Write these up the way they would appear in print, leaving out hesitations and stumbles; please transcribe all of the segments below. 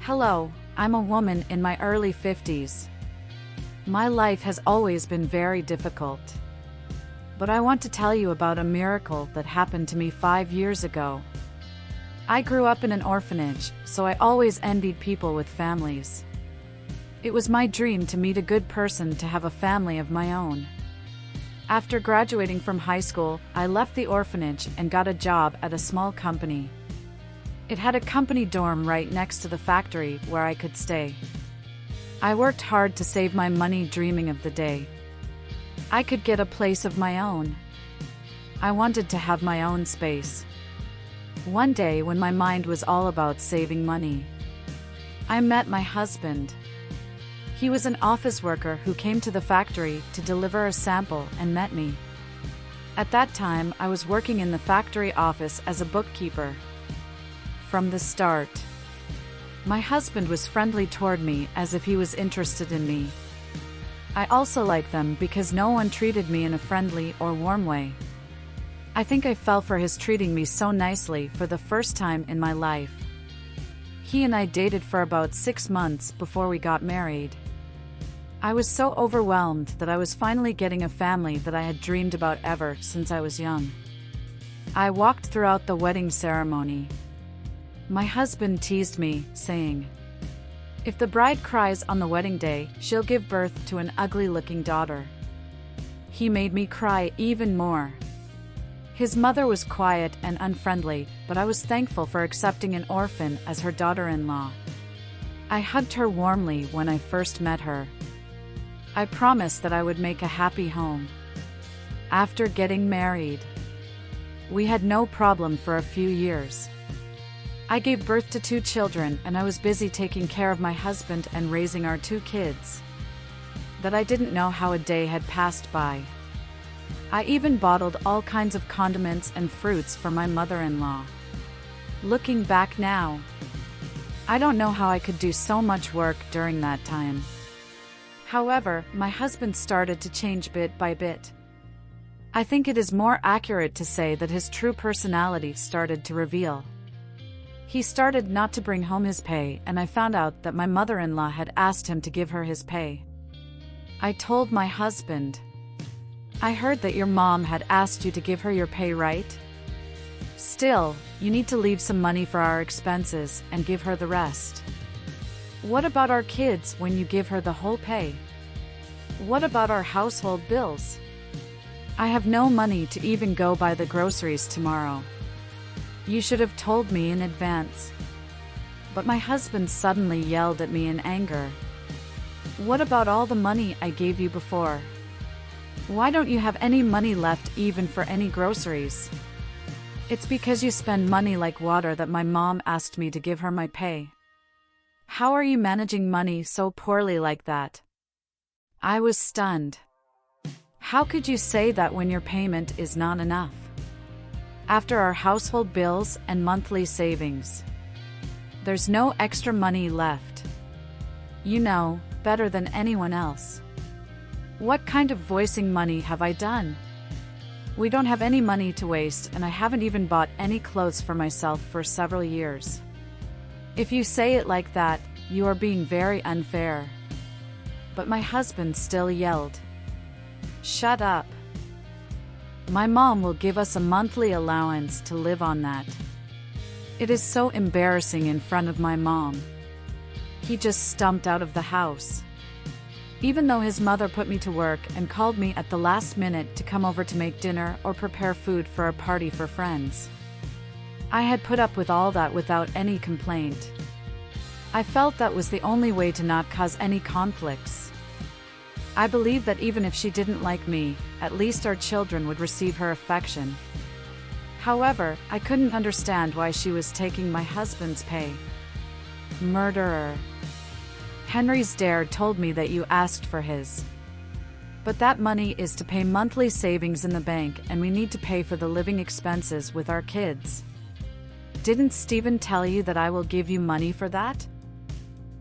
Hello, I'm a woman in my early 50s. My life has always been very difficult. But I want to tell you about a miracle that happened to me 5 years ago. I grew up in an orphanage, so I always envied people with families. It was my dream to meet a good person to have a family of my own. After graduating from high school, I left the orphanage and got a job at a small company. It had a company dorm right next to the factory where I could stay. I worked hard to save my money, dreaming of the day I could get a place of my own. I wanted to have my own space. One day, when my mind was all about saving money, I met my husband. He was an office worker who came to the factory to deliver a sample and met me. At that time, I was working in the factory office as a bookkeeper. From the start, my husband was friendly toward me, as if he was interested in me. I also liked them because no one treated me in a friendly or warm way. I think I fell for his treating me so nicely for the first time in my life. He and I dated for about 6 months before we got married. I was so overwhelmed that I was finally getting a family that I had dreamed about ever since I was young. I walked throughout the wedding ceremony. My husband teased me, saying, "If the bride cries on the wedding day, she'll give birth to an ugly-looking daughter." He made me cry even more. His mother was quiet and unfriendly, but I was thankful for accepting an orphan as her daughter-in-law. I hugged her warmly when I first met her. I promised that I would make a happy home. After getting married, we had no problem for a few years. I gave birth to 2 children, and I was busy taking care of my husband and raising our 2 kids. That I didn't know how a day had passed by. I even bottled all kinds of condiments and fruits for my mother-in-law. Looking back now, I don't know how I could do so much work during that time. However, my husband started to change bit by bit. I think it is more accurate to say that his true personality started to reveal. He started not to bring home his pay, and I found out that my mother-in-law had asked him to give her his pay. I told my husband, "I heard that your mom had asked you to give her your pay, right? Still, you need to leave some money for our expenses and give her the rest. What about our kids when you give her the whole pay? What about our household bills? I have no money to even go buy the groceries tomorrow. You should have told me in advance." But my husband suddenly yelled at me in anger. "What about all the money I gave you before? Why don't you have any money left even for any groceries? It's because you spend money like water that my mom asked me to give her my pay. How are you managing money so poorly like that?" I was stunned. How could you say that when your payment is not enough? After our household bills and monthly savings, there's no extra money left. You know better than anyone else. What kind of voicing money have I done? We don't have any money to waste, and I haven't even bought any clothes for myself for several years. If you say it like that, you are being very unfair. But my husband still yelled, "Shut up. My mom will give us a monthly allowance to live on that." It is so embarrassing in front of my mom. He just stumped out of the house. Even though his mother put me to work and called me at the last minute to come over to make dinner or prepare food for a party for friends, I had put up with all that without any complaint. I felt that was the only way to not cause any conflicts. I believed that even if she didn't like me, at least our children would receive her affection. However, I couldn't understand why she was taking my husband's pay. Murderer. Henry's dad told me that you asked for his. But that money is to pay monthly savings in the bank, and we need to pay for the living expenses with our kids. Didn't Stephen tell you that I will give you money for that?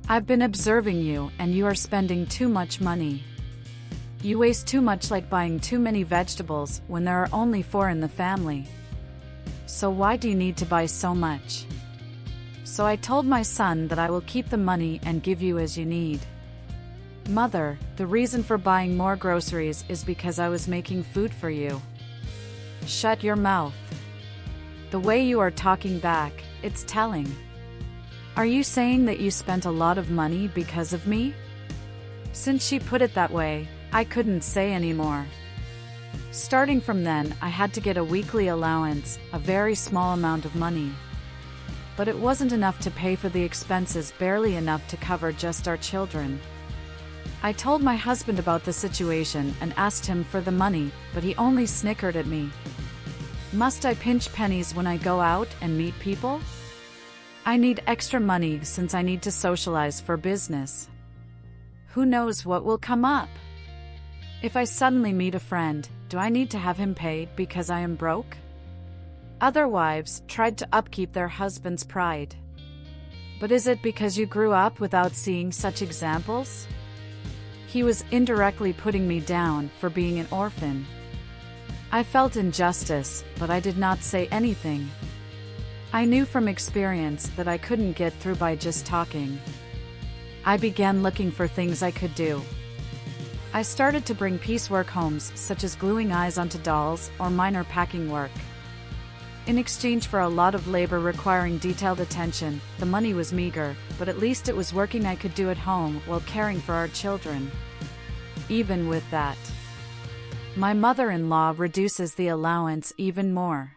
I've been observing you, and you are spending too much money. You waste too much, like buying too many vegetables when there are only 4 in the family. So why do you need to buy so much? So I told my son that I will keep the money and give you as you need. Mother, the reason for buying more groceries is because I was making food for you. Shut your mouth. The way you are talking back, it's telling. Are you saying that you spent a lot of money because of me? Since she put it that way, I couldn't say anymore. Starting from then, I had to get a weekly allowance, a very small amount of money. But it wasn't enough to pay for the expenses, barely enough to cover just our children. I told my husband about the situation and asked him for the money, but he only snickered at me. Must I pinch pennies when I go out and meet people? I need extra money since I need to socialize for business. Who knows what will come up? If I suddenly meet a friend, do I need to have him pay because I am broke? Other wives tried to upkeep their husband's pride. But is it because you grew up without seeing such examples? He was indirectly putting me down for being an orphan. I felt injustice, but I did not say anything. I knew from experience that I couldn't get through by just talking. I began looking for things I could do. I started to bring piecework homes, such as gluing eyes onto dolls or minor packing work. In exchange for a lot of labor requiring detailed attention, the money was meager, but at least it was working I could do at home while caring for our children. Even with that, my mother-in-law reduces the allowance even more.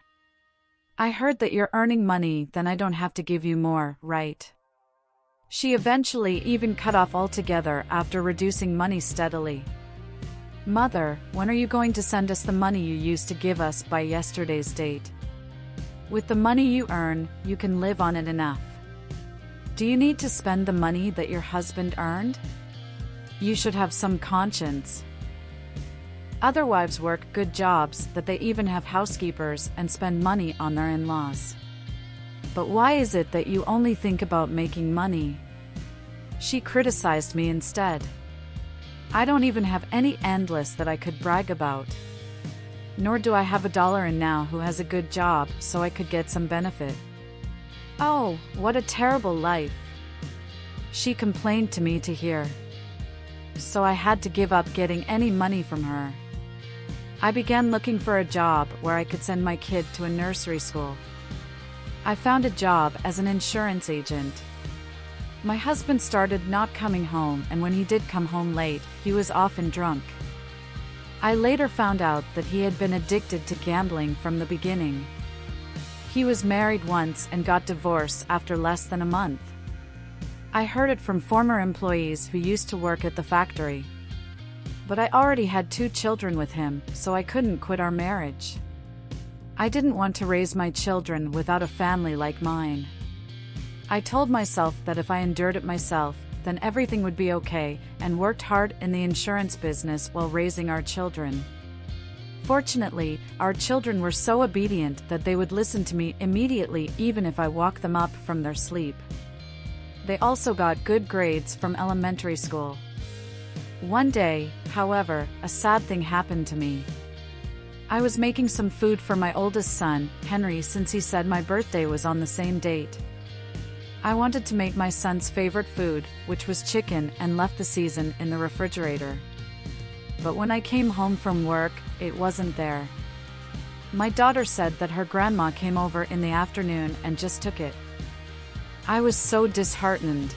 I heard that you're earning money, then I don't have to give you more, right? She eventually even cut off altogether after reducing money steadily. Mother, when are you going to send us the money you used to give us by yesterday's date? With the money you earn, you can live on it enough. Do you need to spend the money that your husband earned? You should have some conscience. Other wives work good jobs that they even have housekeepers and spend money on their in-laws. But why is it that you only think about making money? She criticized me instead. I don't even have any endless that I could brag about. Nor do I have a dollar in now who has a good job so I could get some benefit. Oh, what a terrible life. She complained to me to hear. So I had to give up getting any money from her. I began looking for a job where I could send my kid to a nursery school. I found a job as an insurance agent. My husband started not coming home, and when he did come home late, he was often drunk. I later found out that he had been addicted to gambling from the beginning. He was married once and got divorced after less than a month. I heard it from former employees who used to work at the factory. But I already had 2 children with him, so I couldn't quit our marriage. I didn't want to raise my children without a family like mine. I told myself that if I endured it myself, then everything would be okay, and worked hard in the insurance business while raising our children. Fortunately, our children were so obedient that they would listen to me immediately even if I woke them up from their sleep. They also got good grades from elementary school. One day, however, a sad thing happened to me. I was making some food for my oldest son, Henry, since he said my birthday was on the same date. I wanted to make my son's favorite food, which was chicken, and left the season in the refrigerator. But when I came home from work, it wasn't there. My daughter said that her grandma came over in the afternoon and just took it. I was so disheartened.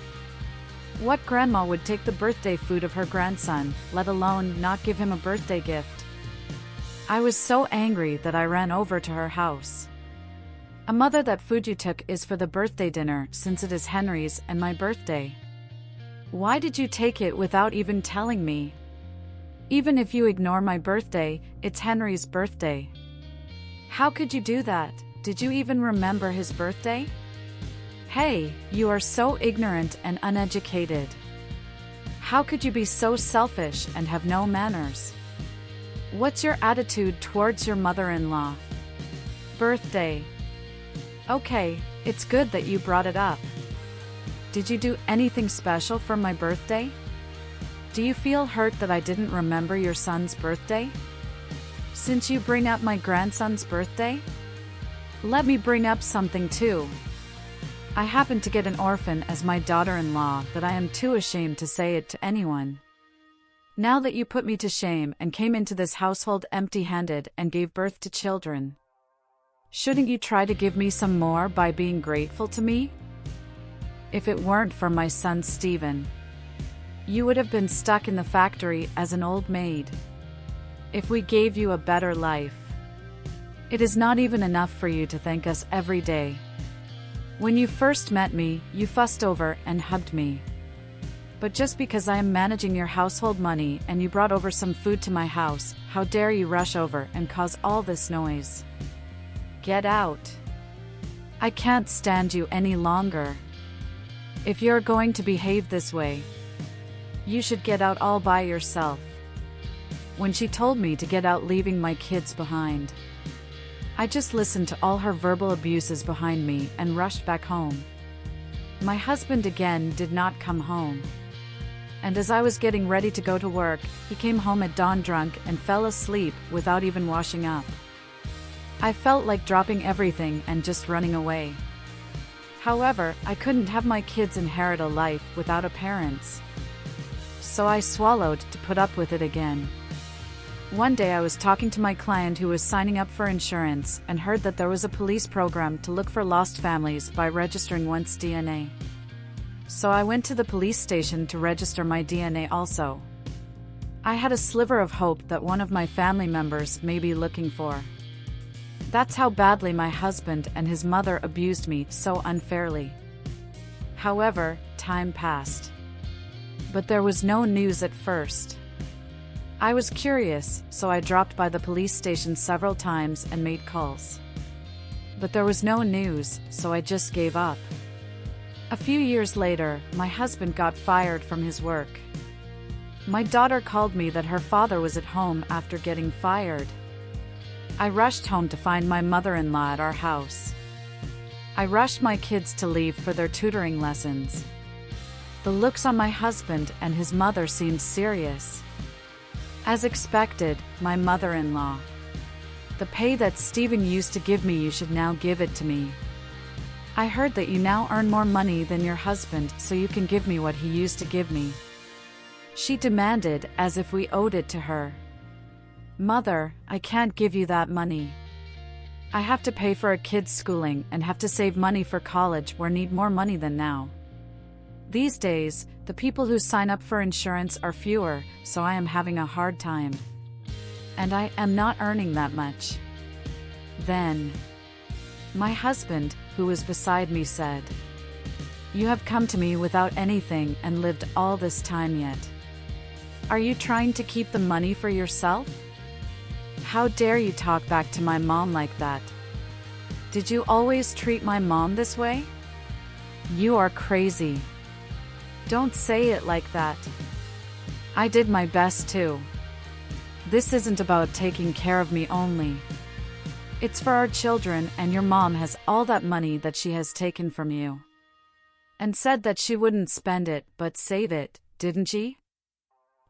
What grandma would take the birthday food of her grandson, let alone not give him a birthday gift? I was so angry that I ran over to her house. Mother, that food you took is for the birthday dinner, since it is Henry's and my birthday. Why did you take it without even telling me? Even if you ignore my birthday, it's Henry's birthday. How could you do that? Did you even remember his birthday? Hey, you are so ignorant and uneducated. How could you be so selfish and have no manners? What's your attitude towards your mother-in-law? Birthday. Okay, it's good that you brought it up. Did you do anything special for my birthday? Do you feel hurt that I didn't remember your son's birthday? Since you bring up my grandson's birthday, let me bring up something too. I happened to get an orphan as my daughter-in-law that I am too ashamed to say it to anyone. Now that you put me to shame and came into this household empty-handed and gave birth to children, shouldn't you try to give me some more by being grateful to me? If it weren't for my son Stephen, you would have been stuck in the factory as an old maid. If we gave you a better life, it is not even enough for you to thank us every day. When you first met me, you fussed over and hugged me. But just because I am managing your household money and you brought over some food to my house, how dare you rush over and cause all this noise? Get out. I can't stand you any longer. If you're going to behave this way, you should get out all by yourself. When she told me to get out, leaving my kids behind, I just listened to all her verbal abuses behind me and rushed back home. My husband again did not come home. And as I was getting ready to go to work, he came home at dawn drunk and fell asleep without even washing up. I felt like dropping everything and just running away. However, I couldn't have my kids inherit a life without a parents. So I swallowed to put up with it again. One day I was talking to my client who was signing up for insurance and heard that there was a police program to look for lost families by registering one's DNA. So I went to the police station to register my DNA also. I had a sliver of hope that one of my family members may be looking for. That's how badly my husband and his mother abused me so unfairly. However, time passed. But there was no news at first. I was curious, so I dropped by the police station several times and made calls. But there was no news, so I just gave up. A few years later, my husband got fired from his work. My daughter called me that her father was at home after getting fired. I rushed home to find my mother-in-law at our house. I rushed my kids to leave for their tutoring lessons. The looks on my husband and his mother seemed serious. As expected, my mother-in-law. The pay that Stephen used to give me, you should now give it to me. I heard that you now earn more money than your husband, so you can give me what he used to give me. She demanded, as if we owed it to her. Mother, I can't give you that money. I have to pay for a kid's schooling and have to save money for college, where need more money than now. These days, the people who sign up for insurance are fewer, so I am having a hard time. And I am not earning that much. Then, my husband, who was beside me, said, "You have come to me without anything and lived all this time yet. Are you trying to keep the money for yourself? How dare you talk back to my mom like that? Did you always treat my mom this way? You are crazy. Don't say it like that. I did my best too. This isn't about taking care of me only. It's for our children, and your mom has all that money that she has taken from you. And said that she wouldn't spend it but save it, didn't she?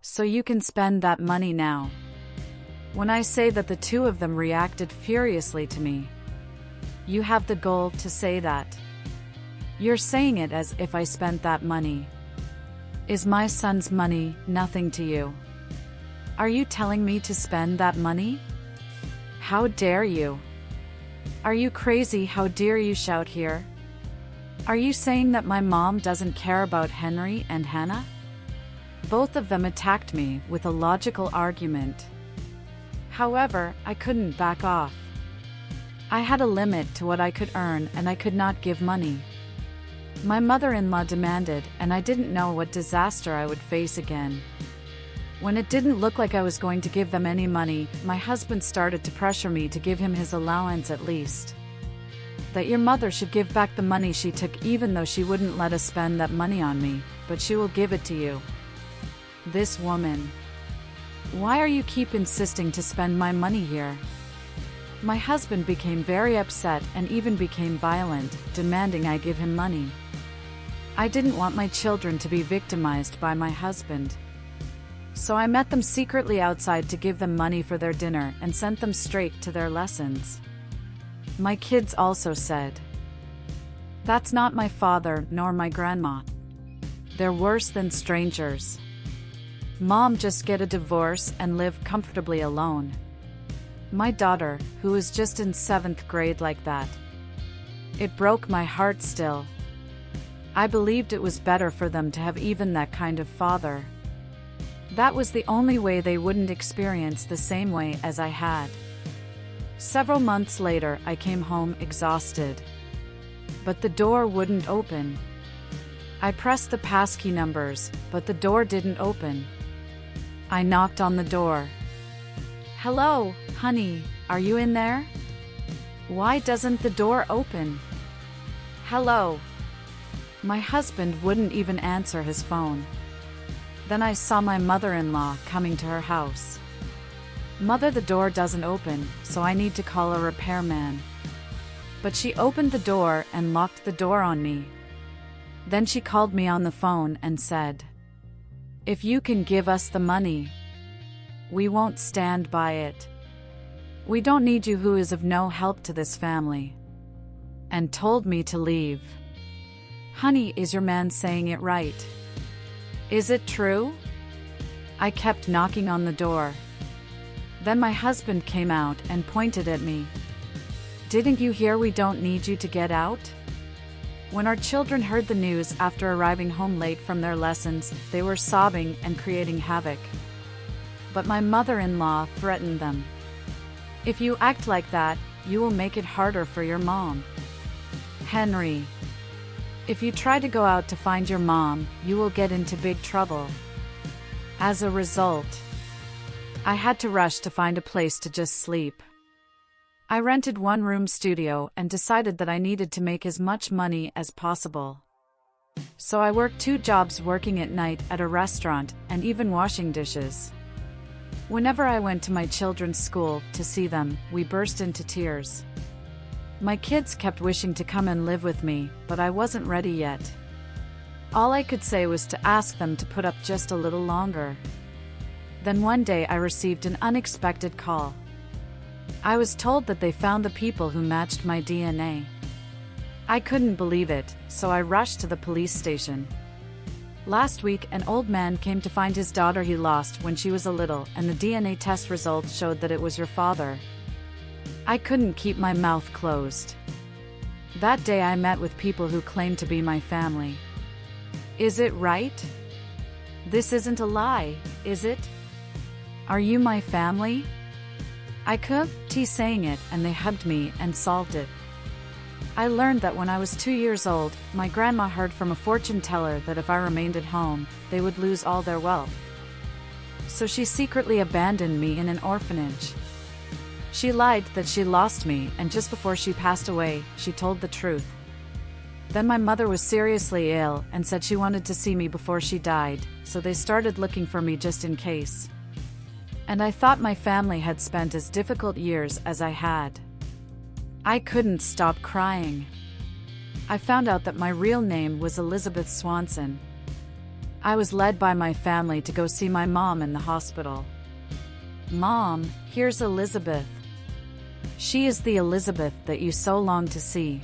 So you can spend that money now." When I say that the two of them reacted furiously to me, you have the gall to say that. You're saying it as if I spent that money. Is my son's money nothing to you? Are you telling me to spend that money? How dare you? Are you crazy? How dare you shout here? Are you saying that my mom doesn't care about Henry and Hannah? Both of them attacked me with a logical argument. However, I couldn't back off. I had a limit to what I could earn, and I could not give money. My mother-in-law demanded, and I didn't know what disaster I would face again. When it didn't look like I was going to give them any money, my husband started to pressure me to give him his allowance at least. That your mother should give back the money she took, even though she wouldn't let us spend that money on me, but she will give it to you. This woman. Why are you keep insisting to spend my money here? My husband became very upset and even became violent, demanding I give him money. I didn't want my children to be victimized by my husband. So I met them secretly outside to give them money for their dinner and sent them straight to their lessons. My kids also said, That's not my father nor my grandma. They're worse than strangers. Mom just get a divorce and live comfortably alone. My daughter, who is just in 7th grade like that. It broke my heart still. I believed it was better for them to have even that kind of father. That was the only way they wouldn't experience the same way as I had. Several months later, I came home exhausted. But the door wouldn't open. I pressed the passkey numbers, but the door didn't open. I knocked on the door. "Hello, honey, are you in there? Why doesn't the door open? Hello." My husband wouldn't even answer his phone. Then I saw my mother-in-law coming to her house. "Mother, the door doesn't open, so I need to call a repairman." But she opened the door and locked the door on me. Then she called me on the phone and said, "If you can give us the money, we won't stand by it. We don't need you, who is of no help to this family," and told me to leave. Honey, is your man saying it right? Is it true? I kept knocking on the door. Then my husband came out and pointed at me. "Didn't you hear we don't need you to get out?" When our children heard the news after arriving home late from their lessons, they were sobbing and creating havoc. But my mother-in-law threatened them. "If you act like that, you will make it harder for your mom. Henry, if you try to go out to find your mom, you will get into big trouble." As a result, I had to rush to find a place to just sleep. I rented one-room studio and decided that I needed to make as much money as possible. So I worked 2 jobs, working at night at a restaurant and even washing dishes. Whenever I went to my children's school to see them, we burst into tears. My kids kept wishing to come and live with me, but I wasn't ready yet. All I could say was to ask them to put up just a little longer. Then one day I received an unexpected call. I was told that they found the people who matched my DNA. I couldn't believe it, so I rushed to the police station. Last week, an old man came to find his daughter he lost when she was a little, and the DNA test results showed that it was your father. I couldn't keep my mouth closed. That day I met with people who claimed to be my family. Is it right? This isn't a lie, is it? Are you my family? I kept saying it, and they hugged me and solved it. I learned that when I was 2 years old, my grandma heard from a fortune teller that if I remained at home, they would lose all their wealth. So she secretly abandoned me in an orphanage. She lied that she lost me, and just before she passed away, she told the truth. Then my mother was seriously ill and said she wanted to see me before she died, so they started looking for me just in case. And I thought my family had spent as difficult years as I had. I couldn't stop crying. I found out that my real name was Elizabeth Swanson. I was led by my family to go see my mom in the hospital. "Mom, here's Elizabeth. She is the Elizabeth that you so long to see,"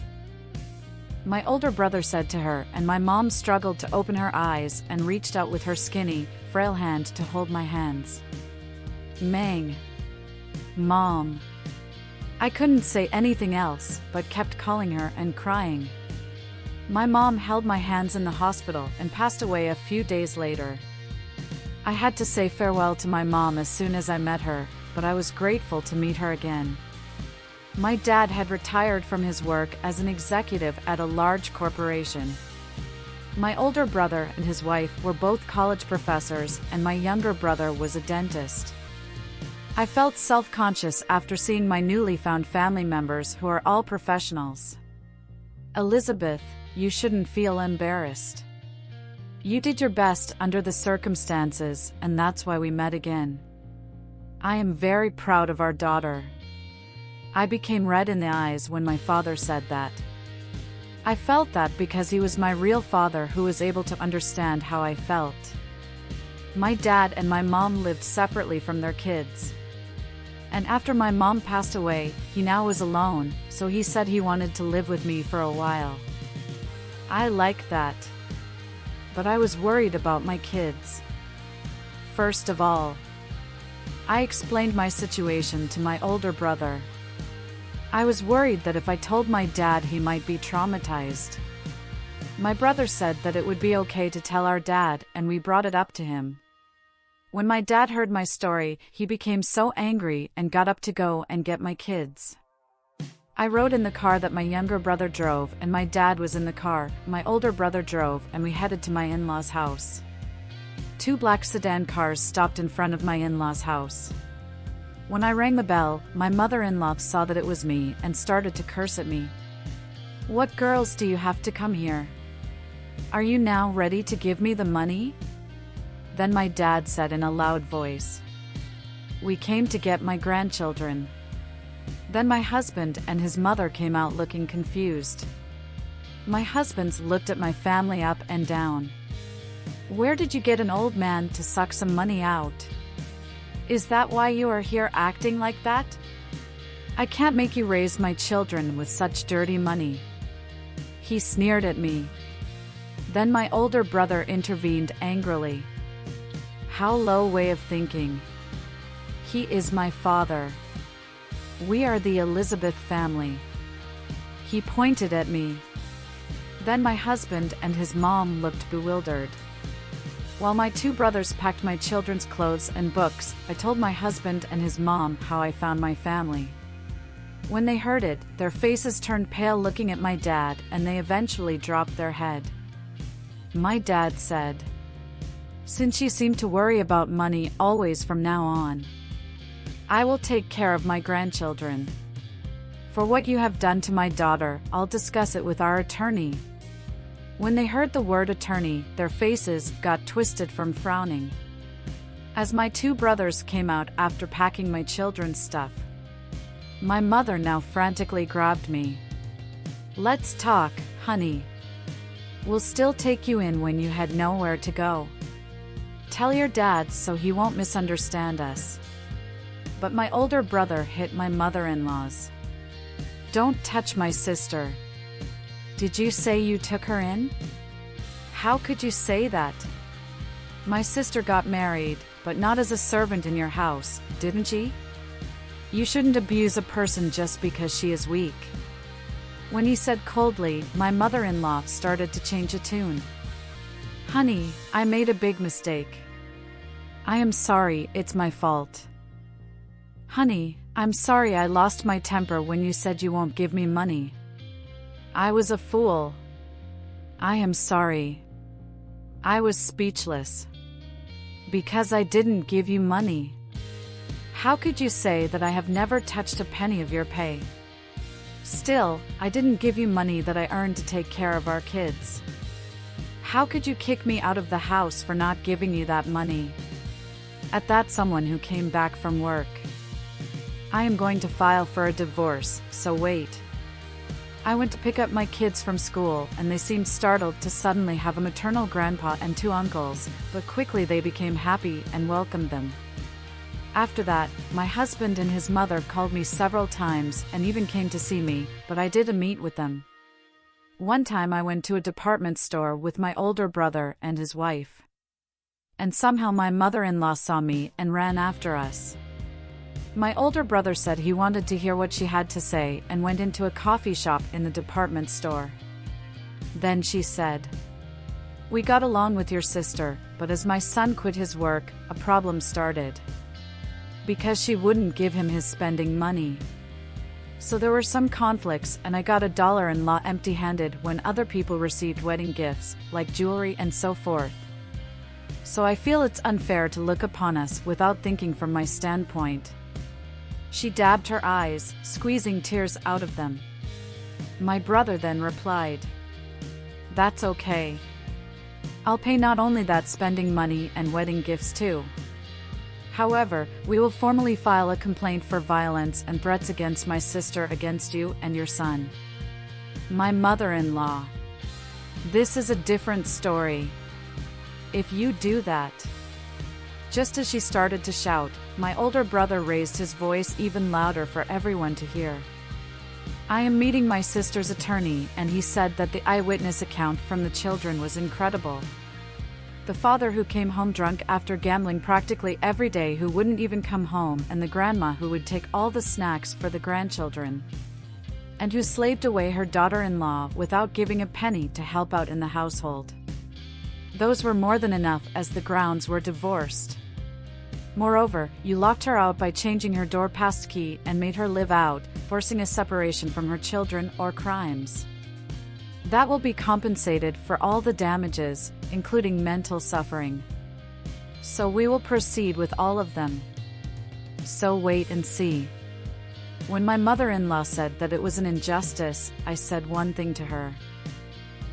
my older brother said to her, and my mom struggled to open her eyes and reached out with her skinny, frail hand to hold my hands. Mang. Mom. I couldn't say anything else, but kept calling her and crying. My mom held my hands in the hospital and passed away a few days later. I had to say farewell to my mom as soon as I met her, but I was grateful to meet her again. My dad had retired from his work as an executive at a large corporation. My older brother and his wife were both college professors, and my younger brother was a dentist. I felt self-conscious after seeing my newly found family members who are all professionals. "Elizabeth, you shouldn't feel embarrassed. You did your best under the circumstances, and that's why we met again. I am very proud of our daughter." I became red in the eyes when my father said that. I felt that because he was my real father who was able to understand how I felt. My dad and my mom lived separately from their kids. And after my mom passed away, he now was alone, so he said he wanted to live with me for a while. I like that. But I was worried about my kids. First of all, I explained my situation to my older brother. I was worried that if I told my dad, he might be traumatized. My brother said that it would be okay to tell our dad, and we brought it up to him. When my dad heard my story, he became so angry and got up to go and get my kids. I rode in the car that my younger brother drove, and my dad was in the car. My older brother drove, and we headed to my in-laws' house. 2 black sedan cars stopped in front of my in-laws' house. When I rang the bell, my mother-in-law saw that it was me and started to curse at me. "What girls do you have to come here? Are you now ready to give me the money?" Then my dad said in a loud voice, "We came to get my grandchildren." Then my husband and his mother came out looking confused. My husband looked at my family up and down. "Where did you get an old man to suck some money out? Is that why you are here acting like that? I can't make you raise my children with such dirty money." He sneered at me. Then my older brother intervened angrily. "How low way of thinking. He is my father. We are the Elizabeth family." He pointed at me. Then my husband and his mom looked bewildered. While my 2 brothers packed my children's clothes and books, I told my husband and his mom how I found my family. When they heard it, their faces turned pale looking at my dad, and they eventually dropped their head. My dad said, "Since you seem to worry about money always from now on, I will take care of my grandchildren. For what you have done to my daughter, I'll discuss it with our attorney." When they heard the word attorney, their faces got twisted from frowning. As my 2 brothers came out after packing my children's stuff, my mother now frantically grabbed me. "Let's talk, honey. We'll still take you in when you had nowhere to go. Tell your dad so he won't misunderstand us." But my older brother hit my mother-in-laws. "Don't touch my sister. Did you say you took her in? How could you say that? My sister got married, but not as a servant in your house, didn't she? You shouldn't abuse a person just because she is weak." When he said coldly, my mother-in-law started to change a tune. "Honey, I made a big mistake. I am sorry, it's my fault. Honey, I'm sorry I lost my temper when you said you won't give me money. I was a fool. I am sorry." I was speechless. "Because I didn't give you money. How could you say that I have never touched a penny of your pay? Still, I didn't give you money that I earned to take care of our kids. How could you kick me out of the house for not giving you that money?" At that, someone who came back from work. "I am going to file for a divorce, so wait." I went to pick up my kids from school, and they seemed startled to suddenly have a maternal grandpa and 2 uncles, but quickly they became happy and welcomed them. After that, my husband and his mother called me several times and even came to see me, but I didn't meet with them. One time I went to a department store with my older brother and his wife. And somehow my mother-in-law saw me and ran after us. My older brother said he wanted to hear what she had to say and went into a coffee shop in the department store. Then she said, "We got along with your sister, but as my son quit his work, a problem started. Because she wouldn't give him his spending money. So there were some conflicts, and I got $1 empty-handed when other people received wedding gifts, like jewelry and so forth. So I feel it's unfair to look upon us without thinking from my standpoint." She dabbed her eyes, squeezing tears out of them. My brother then replied, "That's okay. I'll pay not only that spending money and wedding gifts too. However, we will formally file a complaint for violence and threats against my sister against you and your son." My mother-in-law: "This is a different story. If you do that." Just as she started to shout, my older brother raised his voice even louder for everyone to hear. I am meeting my sister's attorney, and he said that the eyewitness account from the children was incredible. The father who came home drunk after gambling practically every day, who wouldn't even come home, and the grandma who would take all the snacks for the grandchildren, and who slaved away her daughter-in-law without giving a penny to help out in the household. Those were more than enough, as the Grounds were divorced. Moreover, you locked her out by changing her door pass key and made her live out, forcing a separation from her children or crimes. That will be compensated for all the damages, including mental suffering. So we will proceed with all of them. So wait and see. When my mother-in-law said that it was an injustice, I said one thing to her.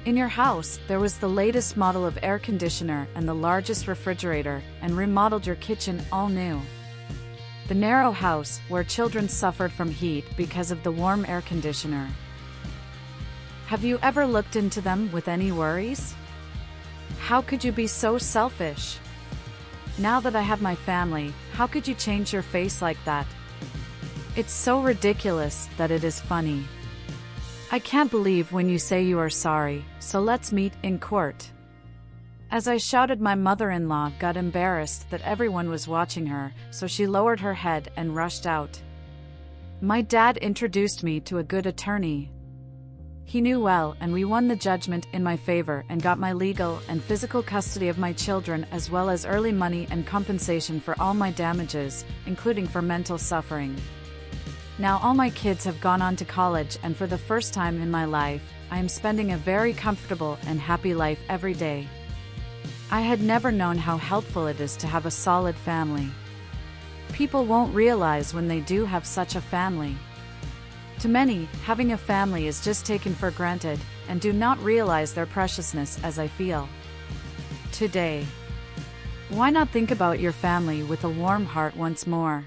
In your house, there was the latest model of air conditioner and the largest refrigerator, and remodeled your kitchen all new. The narrow house, where children suffered from heat because of the warm air conditioner. Have you ever looked into them with any worries? How could you be so selfish? Now that I have my family, how could you change your face like that? It's so ridiculous that it is funny. I can't believe when you say you are sorry, so let's meet in court. As I shouted, my mother-in-law got embarrassed that everyone was watching her, so she lowered her head and rushed out. My dad introduced me to a good attorney. He knew well, and we won the judgment in my favor and got my legal and physical custody of my children, as well as early money and compensation for all my damages, including for mental suffering. Now all my kids have gone on to college, and for the first time in my life, I am spending a very comfortable and happy life every day. I had never known how helpful it is to have a solid family. People won't realize when they do have such a family. To many, having a family is just taken for granted, and do not realize their preciousness as I feel today. Why not think about your family with a warm heart once more?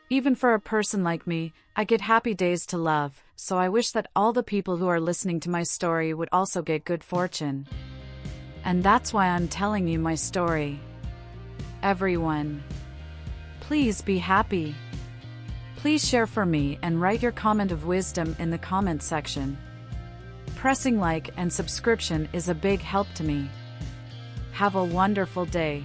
Even for a person like me, I get happy days to love, so I wish that all the people who are listening to my story would also get good fortune. And that's why I'm telling you my story. Everyone, please be happy. Please share for me and write your comment of wisdom in the comment section. Pressing like and subscription is a big help to me. Have a wonderful day.